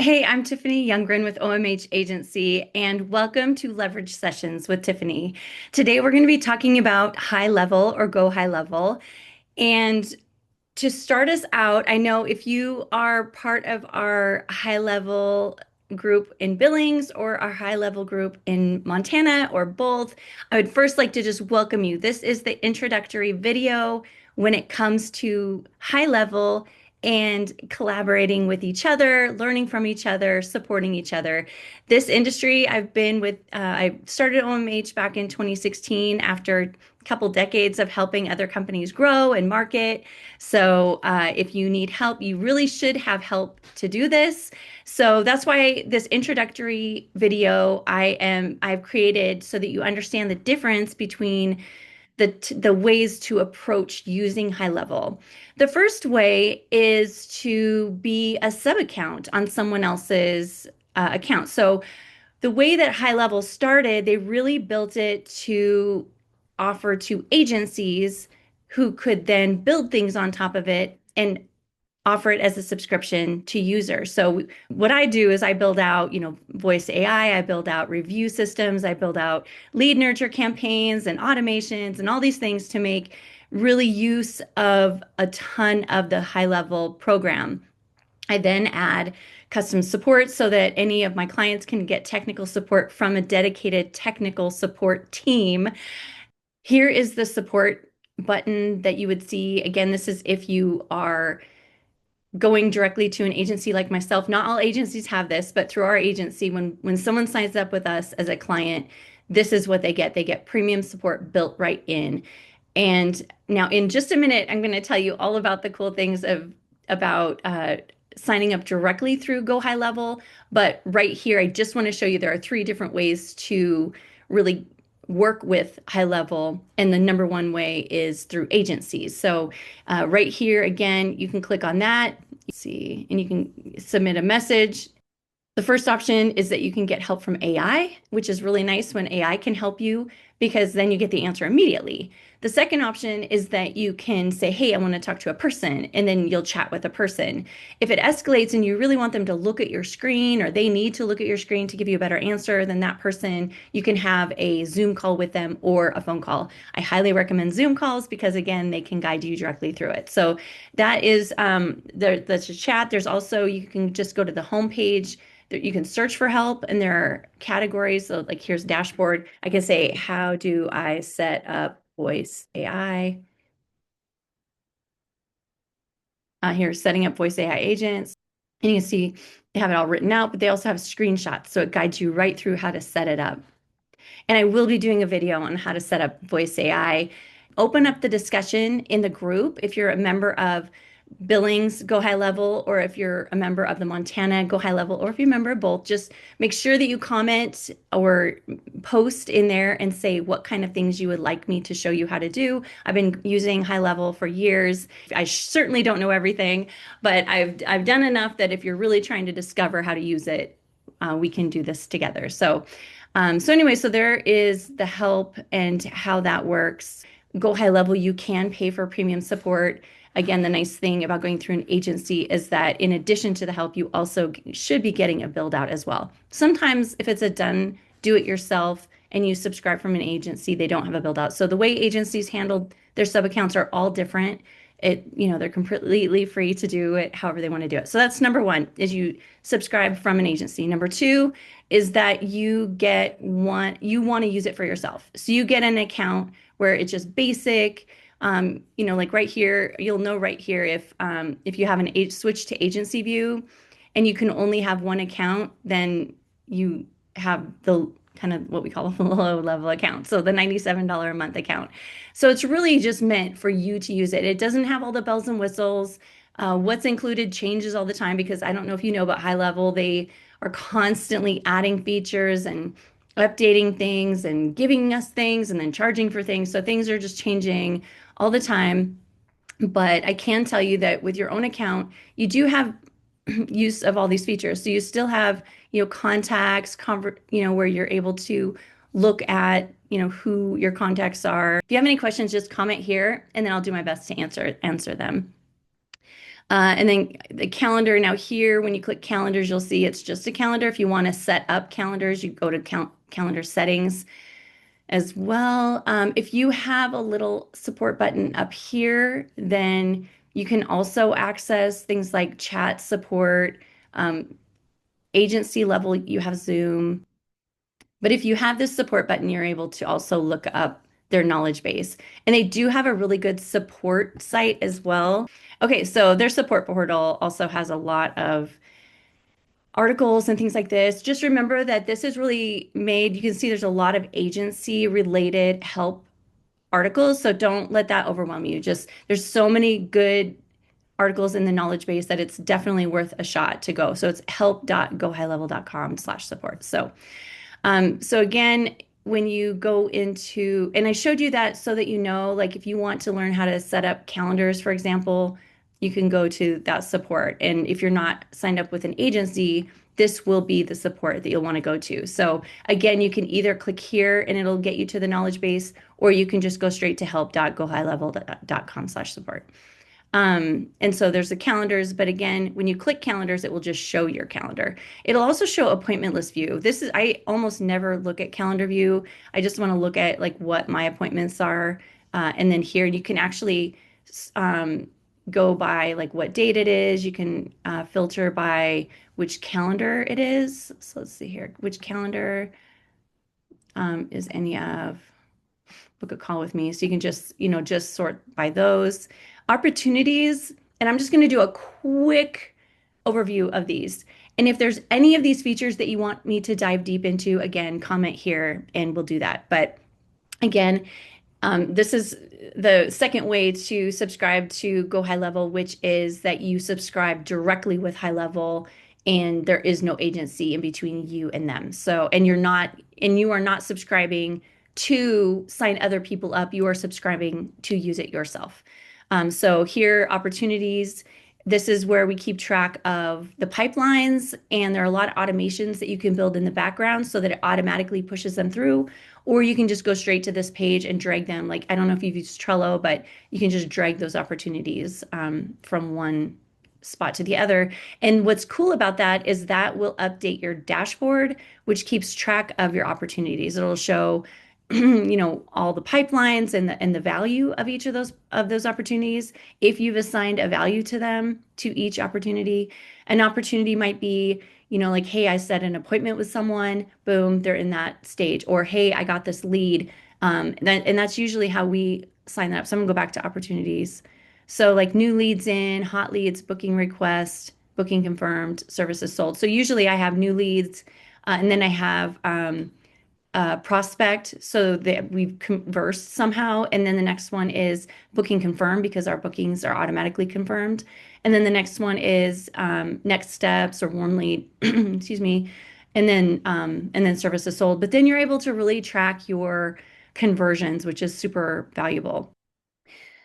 Hey, I'm Tiffany Youngren with OMH Agency, and welcome to Leverage Sessions with Tiffany. Today, we're going to be talking about high level or go high level. And to start us out, I know if you are part of our high level group in Billings or our high level group in Montana or both, I would first like to just welcome you. This is the introductory video when it comes to high level and collaborating with each other, learning from each other, supporting each other. This industry I've been with, I started OMH back in 2016 after a couple decades of helping other companies grow and market. So if you need help, you really should have help to do this. So that's why this introductory video I've created so that you understand the difference between the ways to approach using high level. The first way is to be a sub account on someone else's account. So the way that high level started, they really built it to offer to agencies who could then build things on top of it and offer it as a subscription to users. So what I do is I build out, voice AI, I build out review systems, I build out lead nurture campaigns and automations and all these things to make really use of a ton of the high level program. I then add custom support so that any of my clients can get technical support from a dedicated technical support team. Here is the support button that you would see. Again, this is if you are going directly to an agency like myself. Not all agencies have this, but through our agency, when someone signs up with us as a client, this is what they get. They get premium support built right in. And now in just a minute, I'm going to tell you all about the cool things of about signing up directly through GoHighLevel. But right here, I just want to show you there are three different ways to really work with high level. And the number one way is through agencies. So right here, again, you can click on that, see, and you can submit a message. The first option is that you can get help from AI, which is really nice when AI can help you because then you get the answer immediately. The second option is that you can say, hey, I want to talk to a person, and then you'll chat with a person. If it escalates and you really want them to look at your screen or they need to look at your screen to give you a better answer than that person, you can have a Zoom call with them or a phone call. I highly recommend Zoom calls because, again, they can guide you directly through it. So that is that's a chat. There's also, you can just go to the homepage. You can search for help and there are categories. So like here's dashboard. I can say, how do I set up voice AI? Here's setting up voice AI agents. And you can see they have it all written out, but they also have screenshots. So it guides you right through how to set it up. And I will be doing a video on how to set up voice AI. Open up the discussion in the group if you're a member of Billings, Go High Level, or if you're a member of the Montana, Go High Level, or if you're a member of both, just make sure that you comment or post in there and say what kind of things you would like me to show you how to do. I've been using High Level for years. I certainly don't know everything, but I've done enough that if you're really trying to discover how to use it, we can do this together. So anyway, so there is the help and how that works. Go high level, you can pay for premium support. Again, the nice thing about going through an agency is that in addition to the help, you also should be getting a build out as well. Sometimes if it's a done do it yourself and you subscribe from an agency, they don't have a build out. So the way agencies handle their sub accounts are all different. They're completely free to do it however they want to do it. So that's number one, is you subscribe from an agency. Number two is that you want to use it for yourself. So you get an account where it's just basic. Like right here, you'll know right here if you have an age switch to agency view and you can only have one account, then you have the kind of what we call a low level account. So the $97 a month account. So it's really just meant for you to use it. It doesn't have all the bells and whistles. What's included changes all the time because I don't know if you know about high level, they are constantly adding features and updating things and giving us things and then charging for things. So things are just changing all the time. But I can tell you that with your own account, you do have use of all these features. So you still have, contacts, where you're able to look at, who your contacts are. If you have any questions, just comment here and then I'll do my best to answer them. And then the calendar. Now here, when you click calendars, you'll see it's just a calendar. If you want to set up calendars, you go to calendar settings as well. If you have a little support button up here, then you can also access things like chat support, um, agency level, you have Zoom. But if you have this support button, you're able to also look up their knowledge base. And they do have a really good support site as well. Okay, so their support portal also has a lot of articles and things like this. Just remember that this is really made, you can see there's a lot of agency related help articles, so don't let that overwhelm you. Just there's so many good articles in the knowledge base that it's definitely worth a shot to go. So it's help.gohighlevel.com/support. So again, when you go into, and I showed you that so that you know, like if you want to learn how to set up calendars, for example, you can go to that support. And if you're not signed up with an agency, this will be the support that you'll want to go to. So again, you can either click here and it'll get you to the knowledge base, or you can just go straight to help.gohighlevel.com/support. And so there's the calendars, but again, when you click calendars, it will just show your calendar. It'll also show appointment list view. I almost never look at calendar view. I just want to look at like what my appointments are. And then here you can actually um, go by like what date it is. You can filter by which calendar it is. So let's see here, which calendar is any of book a call with me. So you can just, just sort by those opportunities. And I'm just going to do a quick overview of these. And if there's any of these features that you want me to dive deep into, again, comment here and we'll do that. But again, this is the second way to subscribe to GoHighLevel, which is that you subscribe directly with HighLevel and there is no agency in between you and them. So, and you are not subscribing to sign other people up. You are subscribing to use it yourself. So here, opportunities. This is where we keep track of the pipelines, and there are a lot of automations that you can build in the background so that it automatically pushes them through. Or you can just go straight to this page and drag them. Like, I don't know if you've used Trello, but you can just drag those opportunities from one spot to the other. And what's cool about that is that will update your dashboard, which keeps track of your opportunities. It'll show all the pipelines and the value of each of those opportunities. If you've assigned a value to them to each opportunity, an opportunity might be, like, hey, I set an appointment with someone, boom, they're in that stage. Or hey, I got this lead. And that's usually how we sign that up. So I'm gonna go back to opportunities. So like new leads in, hot leads, booking request, booking confirmed, services sold. So usually I have new leads, and then I have prospect so that we've conversed somehow. And then the next one is booking confirmed because our bookings are automatically confirmed. And then the next one is next steps or warm lead, excuse me. And then services sold. But then you're able to really track your conversions, which is super valuable.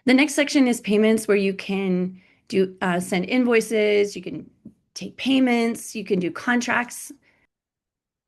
The next section is payments, where you can do send invoices, you can take payments, you can do contracts.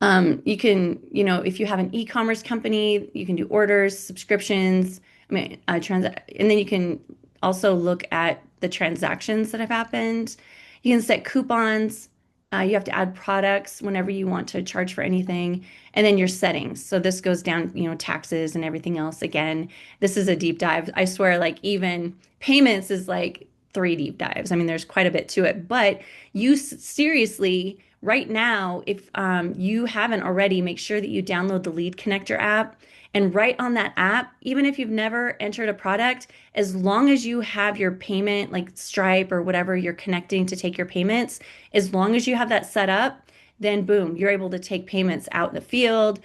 You can, if you have an e-commerce company, you can do orders, subscriptions, and then you can also look at the transactions that have happened. You can set coupons. You have to add products whenever you want to charge for anything, and then your settings. So this goes down, taxes and everything else. Again, this is a deep dive. I swear, like even payments is like 3 deep dives. I mean, there's quite a bit to it, but seriously, right now, if you haven't already, make sure that you download the Lead Connector app. And right on that app, even if you've never entered a product, as long as you have your payment, like Stripe or whatever you're connecting to take your payments, as long as you have that set up, then boom, you're able to take payments out in the field,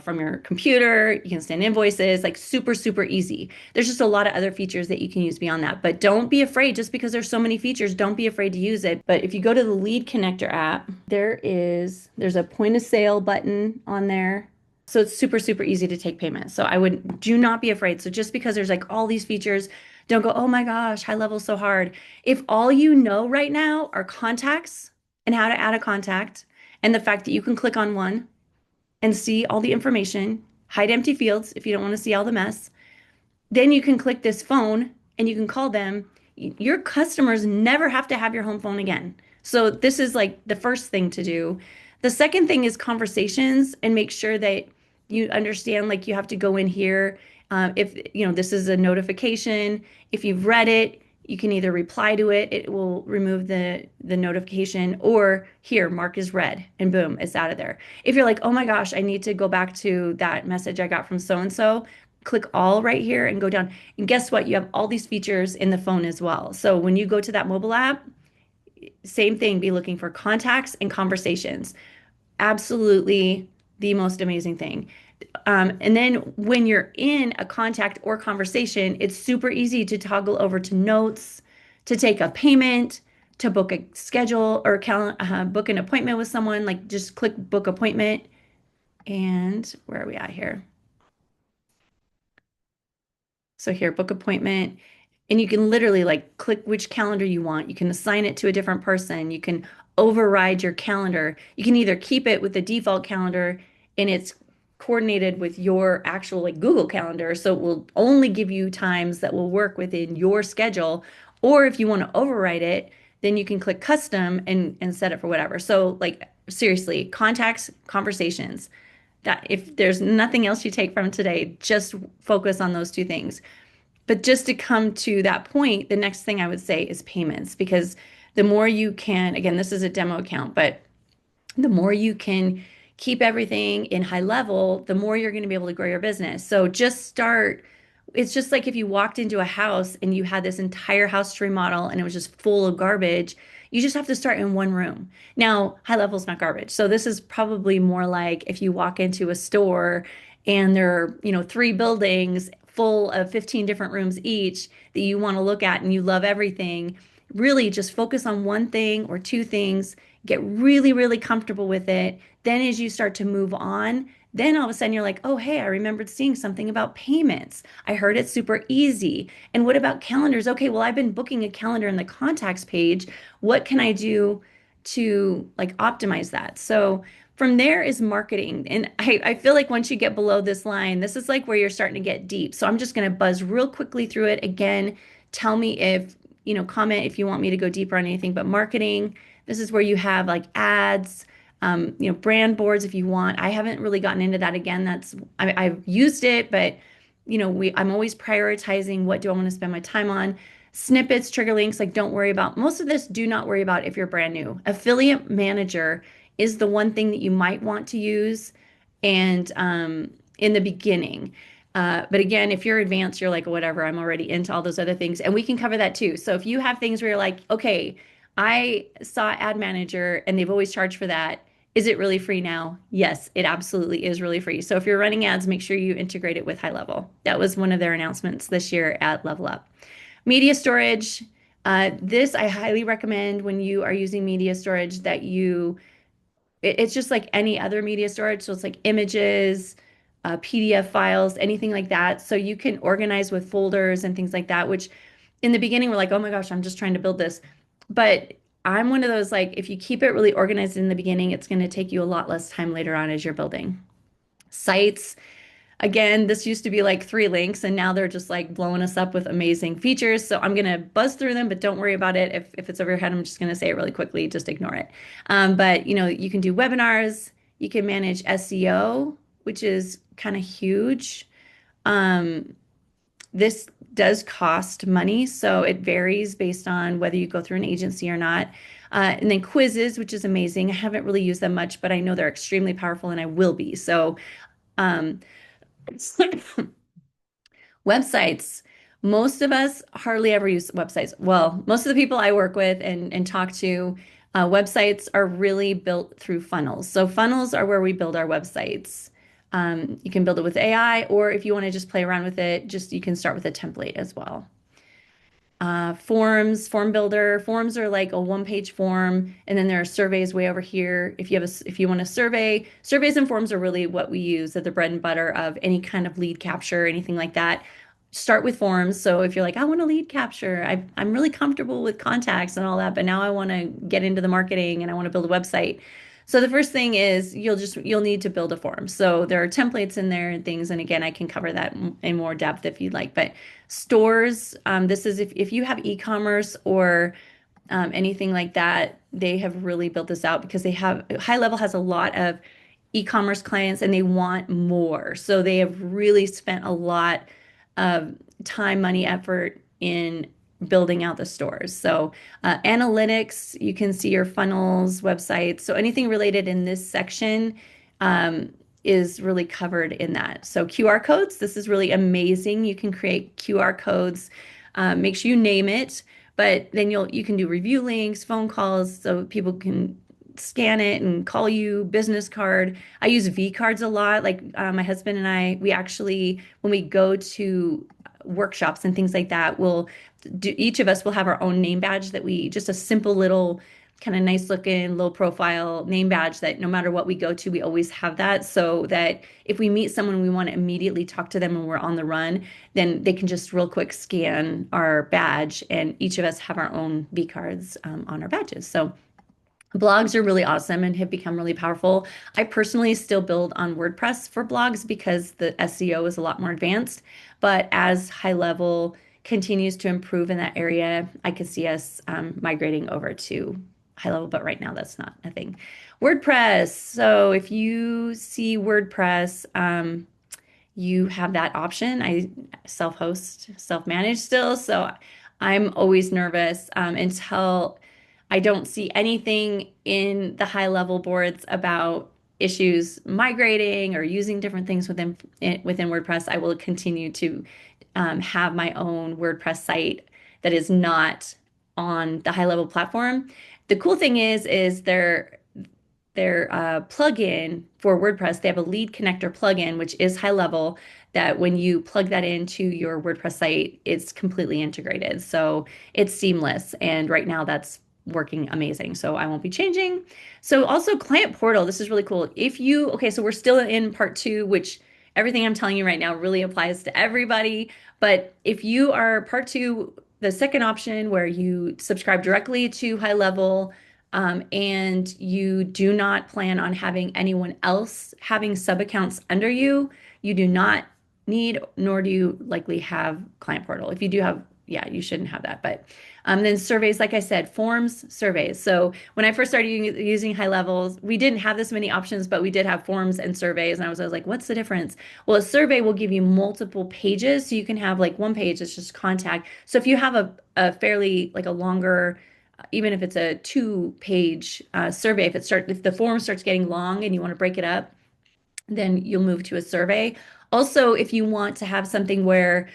from your computer. You can send invoices, like super, super easy. There's just a lot of other features that you can use beyond that. But don't be afraid, just because there's so many features, don't be afraid to use it. But if you go to the Lead Connector app, there's a point of sale button on there. So it's super, super easy to take payments. So do not be afraid. So just because there's like all these features, don't go, oh my gosh, HighLevel's so hard. If all you know right now are contacts and how to add a contact, and the fact that you can click on one and see all the information, hide empty fields if you don't want to see all the mess, then you can click this phone and you can call them. your customers never have to have your home phone again. So this is like the first thing to do. The second thing is conversations and make sure that you understand like you have to go in here. If you know this is a notification, if you've read it, you can either reply to it, it will remove the notification, or here, mark as read, and boom, it's out of there. If you're like, oh my gosh, I need to go back to that message I got from so and so, click all right here and go down. And guess what? You have all these features in the phone as well. So when you go to that mobile app, same thing, be looking for contacts and conversations. Absolutely the most amazing thing. And then when you're in a contact or conversation, it's super easy to toggle over to notes, to take a payment, to book a schedule or book an appointment with someone. Like just click book appointment. And where are we at here? So here, book appointment. And you can literally like click which calendar you want. You can assign it to a different person. You can override your calendar. You can either keep it with the default calendar and it's coordinated with your actual like Google Calendar. So it will only give you times that will work within your schedule. Or if you want to override it, then you can click custom and set it for whatever. So like seriously, contacts, conversations. That if there's nothing else you take from today, just focus on those two things. But just to come to that point, the next thing I would say is payments, because the more you can, again, this is a demo account, but the more you can keep everything in high level, the more you're going to be able to grow your business. So just start. It's just like if you walked into a house and you had this entire house to remodel and it was just full of garbage, you just have to start in one room. Now, high level is not garbage. So this is probably more like if you walk into a store and there are, three buildings full of 15 different rooms each that you want to look at and you love everything. Really just focus on one thing or two things, get really, really comfortable with it. Then as you start to move on, then all of a sudden you're like, oh, hey, I remembered seeing something about payments. I heard it's super easy. And what about calendars? Okay, well, I've been booking a calendar in the contacts page. What can I do to like optimize that? So from there is marketing. And I feel like once you get below this line, this is like where you're starting to get deep. So I'm just going to buzz real quickly through it. Again, tell me if, comment if you want me to go deeper on anything, but marketing, this is where you have like ads, brand boards if you want. I haven't really gotten into that again. I've used it, but I'm always prioritizing what do I want to spend my time on. Snippets, trigger links, like don't worry about most of this. Do not worry about if you're brand new. Affiliate manager is the one thing that you might want to use and in the beginning. But again, if you're advanced, you're like, whatever, I'm already into all those other things. And we can cover that too. So if you have things where you're like, okay, I saw Ad Manager and they've always charged for that. Is it really free now? Yes, it absolutely is really free. So if you're running ads, make sure you integrate it with HighLevel. That was one of their announcements this year at Level Up. Media storage. This I highly recommend when you are using media storage that it's just like any other media storage. So it's like images, PDF files, anything like that. So you can organize with folders and things like that, which in the beginning we're like, oh my gosh, I'm just trying to build this. But I'm one of those, like, if you keep it really organized in the beginning, it's going to take you a lot less time later on as you're building. Sites, again, this used to be like three links, and now they're just like blowing us up with amazing features. So I'm going to buzz through them, but don't worry about it. If it's over your head, I'm just going to say it really quickly. Just ignore it. But you can do webinars. You can manage SEO, which is kind of huge. This does cost money, so it varies based on whether you go through an agency or not. And then quizzes, which is amazing. I haven't really used them much, but I know they're extremely powerful and I will be. So um, websites. Most of us hardly ever use websites. Well, most of the people I work with and talk to, websites are really built through funnels. So funnels are where we build our websites. You can build it with AI, or if you want to just play around with it, you can start with a template as well. Forms, form builder. Forms are like a one-page form, and then there are surveys way over here. If you want a survey, surveys and forms are really what we use at the bread and butter of any kind of lead capture, anything like that. Start with forms. So if you're like, I want to lead capture, I'm really comfortable with contacts and all that, but now I want to get into the marketing and I want to build a website. So the first thing is you'll need to build a form. So there are templates in there and things. And again, I can cover that in more depth if you'd like. But stores, this is if you have e-commerce or anything like that, they have really built this out because HighLevel has a lot of e-commerce clients and they want more. So they have really spent a lot of time, money, effort in building out the stores. So analytics, you can see your funnels, websites. So anything related in this section um, is really covered in that. So QR codes, this is really amazing. You can create QR codes. Make sure you name it, but then you can do review links, phone calls, so people can scan it and call you, business card. I use V cards a lot. Like my husband and I, we actually, when we go to workshops and things like that, each of us will have our own name badge just a simple little kind of nice looking low profile name badge that no matter what we go to, we always have that so that if we meet someone we want to immediately talk to them and we're on the run, then they can just real quick scan our badge and each of us have our own V cards on our badges. So blogs are really awesome and have become really powerful. I personally still build on WordPress for blogs because the SEO is a lot more advanced. But as HighLevel continues to improve in that area, I could see us migrating over to HighLevel, but right now that's not a thing. WordPress. So if you see WordPress, you have that option. I self-host, self-manage still, so I'm always nervous until I don't see anything in the HighLevel boards about issues migrating or using different things within WordPress. I will continue to have my own WordPress site that is not on the HighLevel platform. The cool thing is their plugin for WordPress. They have a lead connector plugin, which is HighLevel, that when you plug that into your WordPress site, it's completely integrated. So it's seamless. And right now that's working amazing. So I won't be changing. So also client portal, this is really cool. Okay, so we're still in part two, which everything I'm telling you right now really applies to everybody. But if you are part two, the second option where you subscribe directly to HighLevel, and you do not plan on having anyone else having sub accounts under you, you do not need, nor do you likely have client portal. If you do have, yeah, you shouldn't have that. But then surveys, like I said, forms, surveys. So when I first started using HighLevels, we didn't have this many options, but we did have forms and surveys. And I was like, what's the difference? Well, a survey will give you multiple pages. So you can have like one page that's just contact. So if you have a fairly like a longer even if it's a two-page survey, if the form starts getting long and you want to break it up, then you'll move to a survey. Also, if you want to have something where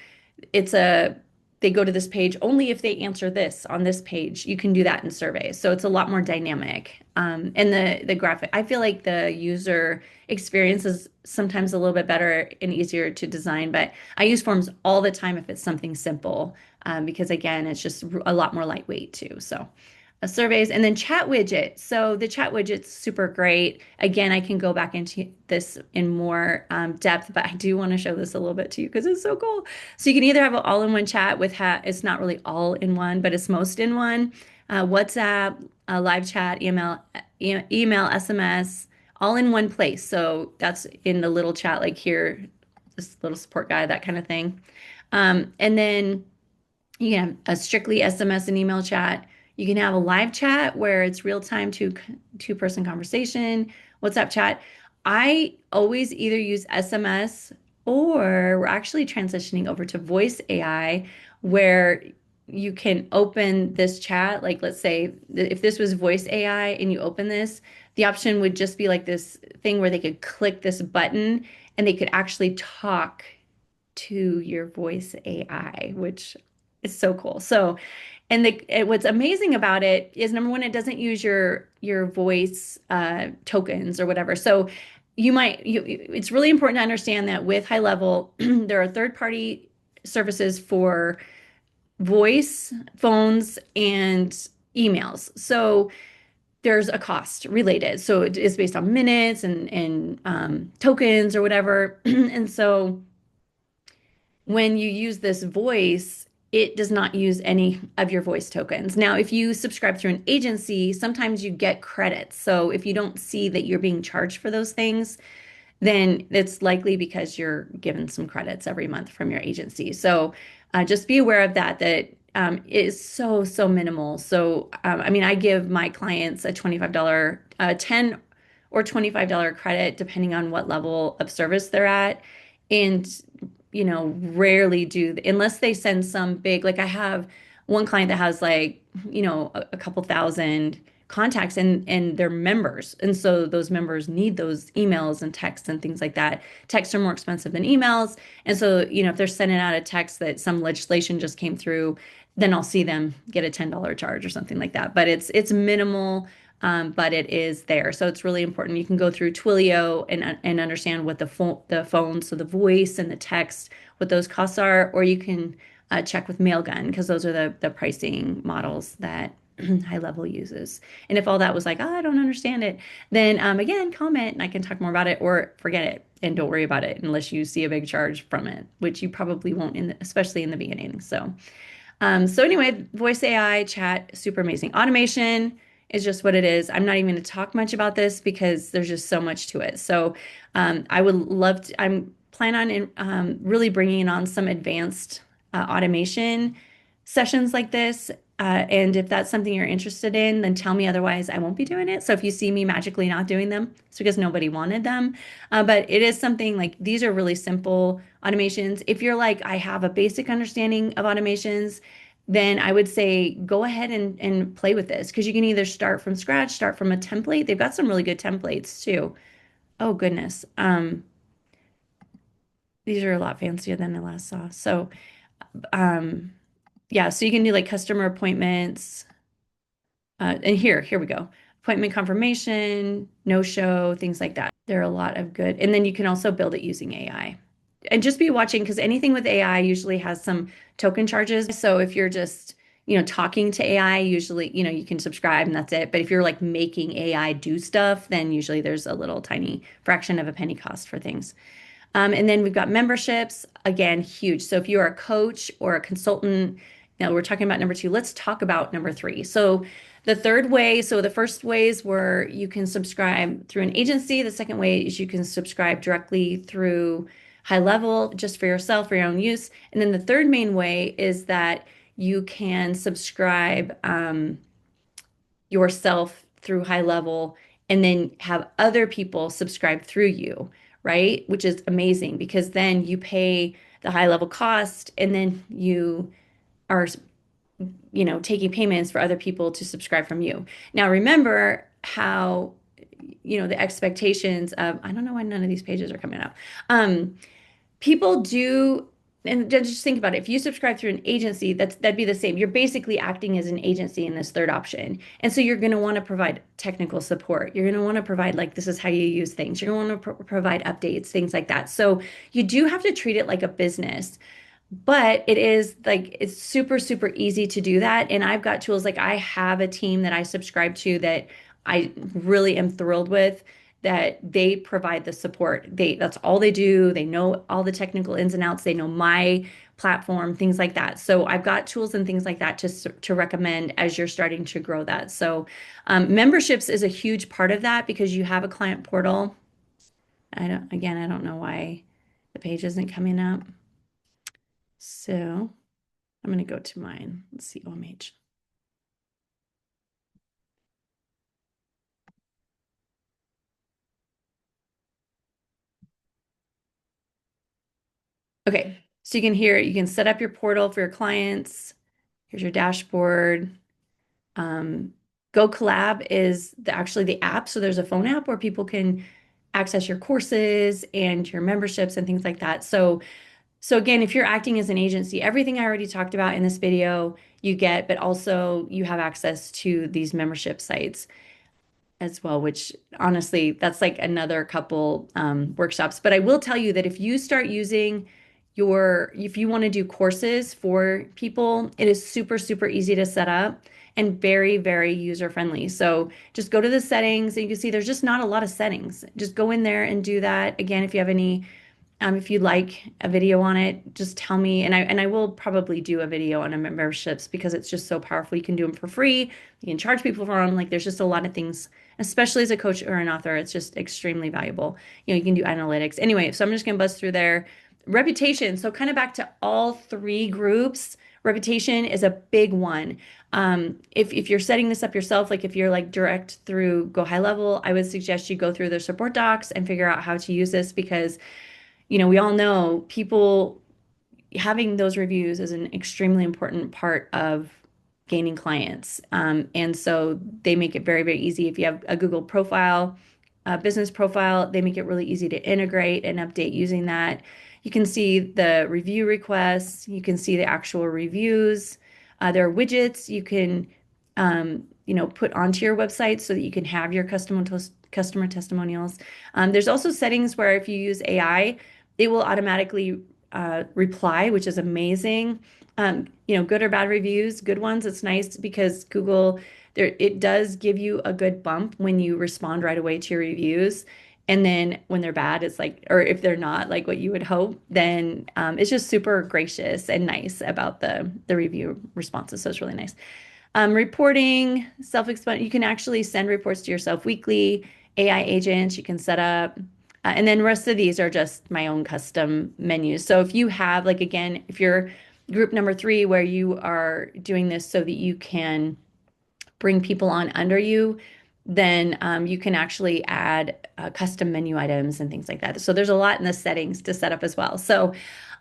it's a they go to this page only if they answer this on this page, you can do that in surveys. So it's a lot more dynamic. And the graphic, I feel like the user experience is sometimes a little bit better and easier to design, but I use forms all the time if it's something simple, because again, it's just a lot more lightweight too. So surveys and then chat widget. So the chat widget's super great. Again, I can go back into this in more depth, but I do want to show this a little bit to you because it's so cool. So you can either have an all-in-one chat it's not really all in one, but it's most in one. WhatsApp, live chat, email, SMS, all in one place. So that's in the little chat, like here, this little support guide, that kind of thing. And then you can have a strictly SMS and email chat. You can have a live chat where it's real time two-person conversation, WhatsApp chat. I always either use SMS or we're actually transitioning over to voice AI where you can open this chat. Like, let's say if this was voice AI and you open this, the option would just be like this thing where they could click this button and they could actually talk to your voice AI, which is so cool. So, what's amazing about it is number one, it doesn't use your voice tokens or whatever. So it's really important to understand that with HighLevel, there are third-party services for voice, phones, and emails. So there's a cost related. So it is based on minutes and tokens or whatever. And so when you use this voice, it does not use any of your voice tokens. Now, if you subscribe through an agency, sometimes you get credits. So if you don't see that you're being charged for those things, then it's likely because you're given some credits every month from your agency. So just be aware of that, that it is so, so minimal. So, I mean, I give my clients a $25, 10 or $25 credit, depending on what level of service they're at. And, rarely do, unless they send some big, like I have one client that has like, a couple thousand contacts and they're members. And so those members need those emails and texts and things like that. Texts are more expensive than emails. And so, if they're sending out a text that some legislation just came through, then I'll see them get a $10 charge or something like that. But it's minimal, but it is there. So it's really important. You can go through Twilio and understand what the phone, so the voice and the text, what those costs are, or you can check with Mailgun because those are the pricing models that HighLevel uses. And if all that was like, oh, I don't understand it, then again, comment and I can talk more about it, or forget it and don't worry about it unless you see a big charge from it, which you probably won't, especially in the beginning. So anyway, voice AI chat, super amazing. Automation is just what it is. I'm not even going to talk much about this because there's just so much to it. So I would love to, I'm plan on really bringing on some advanced automation sessions like this. And if that's something you're interested in, then tell me. Otherwise, I won't be doing it. So if you see me magically not doing them, it's because nobody wanted them. But it is something like these are really simple automations. If you're like, I have a basic understanding of automations, then I would say go ahead and play with this because you can either start from scratch, start from a template. They've got some really good templates too. Oh goodness. These are a lot fancier than I last saw. So, um, yeah, so you can do like customer appointments. And here we go. Appointment confirmation, no show, things like that. There are a lot of good. And then you can also build it using AI. And just be watching because anything with AI usually has some token charges. So if you're just, talking to AI, usually, you can subscribe and that's it. But if you're like making AI do stuff, then usually there's a little tiny fraction of a penny cost for things. And then we've got memberships, again, huge. So if you are a coach or a consultant, we're talking about number two. Let's talk about number three. So the third way, so the first way is where you can subscribe through an agency. The second way is you can subscribe directly through HighLevel just for yourself, for your own use. And then the third main way is that you can subscribe yourself through HighLevel and then have other people subscribe through you, right? Which is amazing because then you pay the HighLevel cost and then you are, taking payments for other people to subscribe from you. Now, remember how, the expectations of, I don't know why none of these pages are coming up. People do, and just think about it. If you subscribe through an agency, that'd be the same. You're basically acting as an agency in this third option. And so you're going to want to provide technical support. You're going to want to provide like this is how you use things. You're going to want to provide updates, things like that. So you do have to treat it like a business. But it is like it's super, super easy to do that. And I've got tools like I have a team that I subscribe to that I really am thrilled with that they provide the support. That's all they do. They know all the technical ins and outs. They know my platform, things like that. So I've got tools and things like that to recommend as you're starting to grow that. So memberships is a huge part of that because you have a client portal. I don't know why the page isn't coming up. So I'm going to go to mine. Let's see, OMH. Okay, so you can set up your portal for your clients. Here's your dashboard. Um, Go Collab is actually the app. So there's a phone app where people can access your courses and your memberships and things like that. So again, if you're acting as an agency, everything I already talked about in this video, you get, but also you have access to these membership sites as well, which honestly, that's like another couple workshops. But I will tell you that if you start using if you want to do courses for people, it is super, super easy to set up and very, very user friendly. So just go to the settings and you can see there's just not a lot of settings. Just go in there and do that. Again, if you have any If you'd like a video on it, just tell me, and I will probably do a video on a memberships because it's just so powerful. You can do them for free. You can charge people for them. Like there's just a lot of things, especially as a coach or an author, it's just extremely valuable. You can do analytics. Anyway, so I'm just gonna buzz through there. Reputation. So kind of back to all three groups. Reputation is a big one. If you're setting this up yourself, like if you're like direct through Go High Level, I would suggest you go through their support docs and figure out how to use this because we all know people having those reviews is an extremely important part of gaining clients. And so they make it very, very easy. If you have a Google profile, a business profile, they make it really easy to integrate and update using that. You can see the review requests, you can see the actual reviews. There are widgets you can put onto your website so that you can have your customer testimonials. There's also settings where if you use AI, it will automatically reply, which is amazing. Good or bad reviews, good ones, it's nice because Google it does give you a good bump when you respond right away to your reviews. And then when they're bad, it's like, or if they're not like what you would hope, then it's just super gracious and nice about the review responses. So it's really nice. Reporting, self-explanatory. You can actually send reports to yourself weekly. AI agents you can set up. And then the rest of these are just my own custom menus. So if you have, like, again, if you're group number 3, where you are doing this so that you can bring people on under you, then you can actually add custom menu items and things like that. So there's a lot in the settings to set up as well. So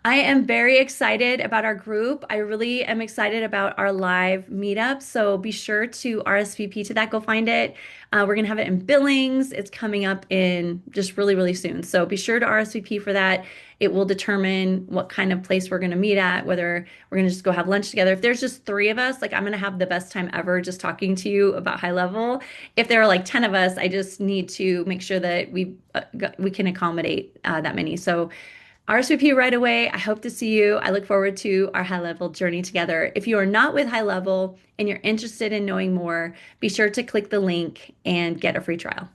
I am very excited about our group. I really am excited about our live meetup. So be sure to RSVP to that. Go find it. We're going to have it in Billings. It's coming up in just really, really soon. So be sure to RSVP for that. It will determine what kind of place we're going to meet at, whether we're going to just go have lunch together. If there's just 3 of us, like I'm going to have the best time ever just talking to you about high level. If there are like 10 of us, I just need to make sure that we can accommodate that many. So RSVP right away. I hope to see you. I look forward to our high level journey together. If you are not with high level and you're interested in knowing more, be sure to click the link and get a free trial.